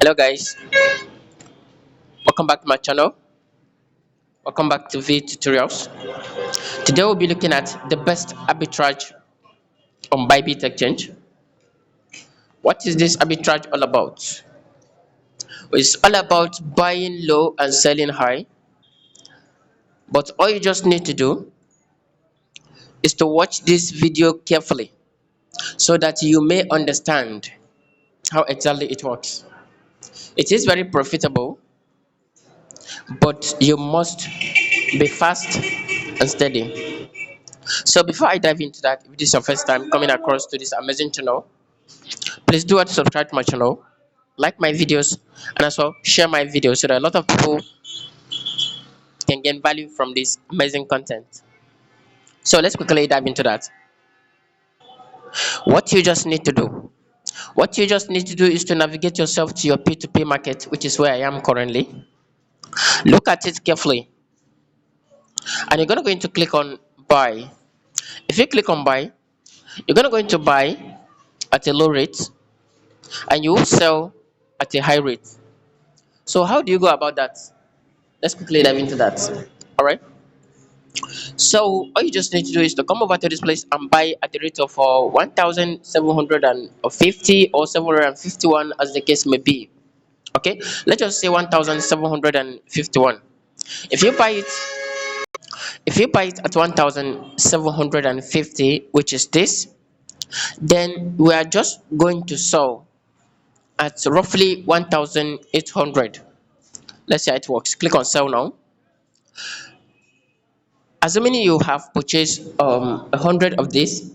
Hello guys, welcome back to my channel. Welcome back to V tutorials. Today we'll be looking at the best arbitrage on Bybit exchange. What is this arbitrage all about? It's all about buying low and selling high, but all you just need to do is to watch this video carefully so that you may understand how exactly it works. It is very profitable, but you must be fast and steady. So before I dive into that, if this is your first time coming across to this amazing channel, please do subscribe to my channel, like my videos, and as well share my videos so that a lot of people can gain value from this amazing content. So let's quickly dive into that. What you just need to do. What you just need to do is to navigate yourself to your P2P market, which is where I am currently. Look at it carefully, and you're gonna go into click on buy. If you click on buy, you're gonna go into buy at a low rate, and you will sell at a high rate. So how do you go about that? Let's quickly dive into that. All right. So all you just need to do is to come over to this place and buy at the rate of 1,750 or 751 as the case may be. Okay, let's just say 1,751. If you buy it, if you buy it at 1,750, which is this, then we are just going to sell at roughly 1,800. Let's see how it works. Click on sell now. Assuming you have purchased 100 of this,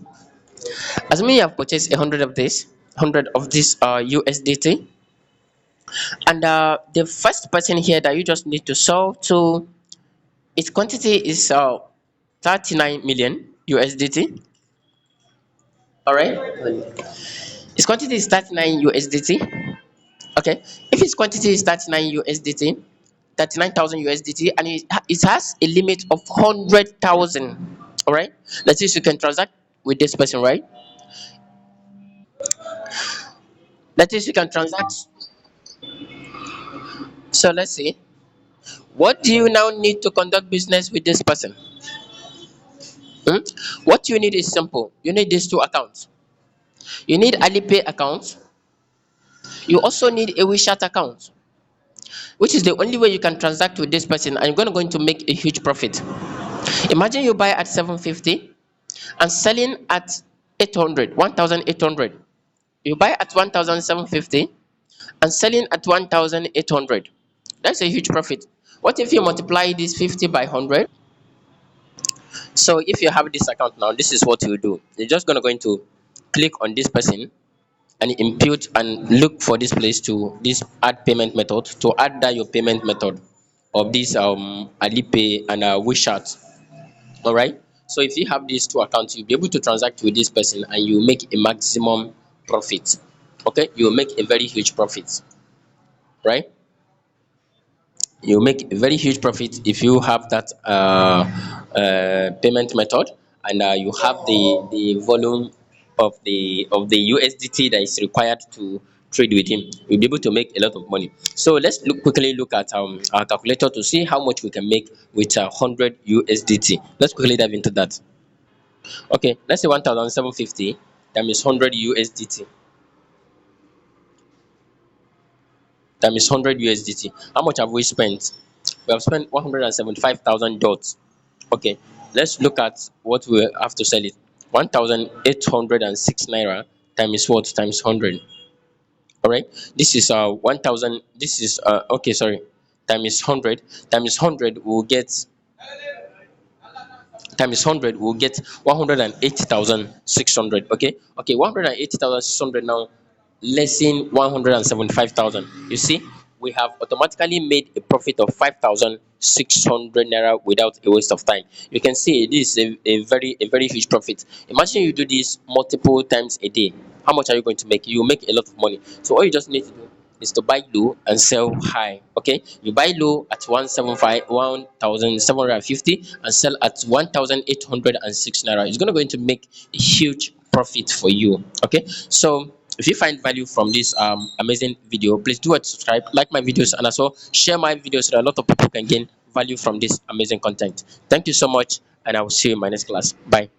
assuming you have purchased 100 of this USDT, and the first person here that you just need to sell to, its quantity is 39 million USDT. All right, its quantity is 39 USDT. Okay, if its quantity is 39 USDT, 39,000 USDT, and it has a limit of 100,000. All right, let's see if you can transact with this person, right? Let's see if you can transact. So let's see. What do you now need to conduct business with this person? Hmm? What you need is simple. You need these two accounts. You need Alipay account. You also need a WeChat account, which is the only way you can transact with this person, and you're going to make a huge profit. Imagine you buy at 750 and selling at 800, 1,800. You buy at 1,750 and selling at 1,800. That's a huge profit. What if you multiply this 50 by 100? So if you have this account now, this is what you do. You're just going to click on this person and impute and look for this place to this add payment method to add that your payment method of this Alipay and WeChat. All right. So if you have these two accounts, you'll be able to transact with this person and you make a maximum profit. Okay, you will make a very huge profit, right? You make a very huge profit if you have that payment method, and you have the volume of the USDT that is required to trade with him. You'll be able to make a lot of money. So let's quickly look at our calculator to see how much we can make with 100 USDT. Let's quickly dive into that. Okay, let's say 1,750 times 100 USDT times 100 USDT. How much have we spent? We have spent 175,000 dots. Okay, let's look at what we have to sell it. 1,806 naira times what? Times 100. All right, this is 1,000. This is okay. Sorry, times 100. Times 100 will get times 100 will get 180,600. Okay, okay, 180,600 now lessen 175,000. You see, we have automatically made a profit of 5,600 naira without a waste of time. You can see this is a very huge profit. Imagine you do this multiple times a day. How much are you going to make? You make a lot of money. So all you just need to do is to buy low and sell high. Okay, you buy low at 175 1,750 and sell at 1,806 naira. It's going to make a huge profit for you. Okay, so If you find value from this amazing video, please do it, subscribe, like my videos, and also share my videos so that a lot of people can gain value from this amazing content. Thank you so much, and I will see you in my next class. Bye.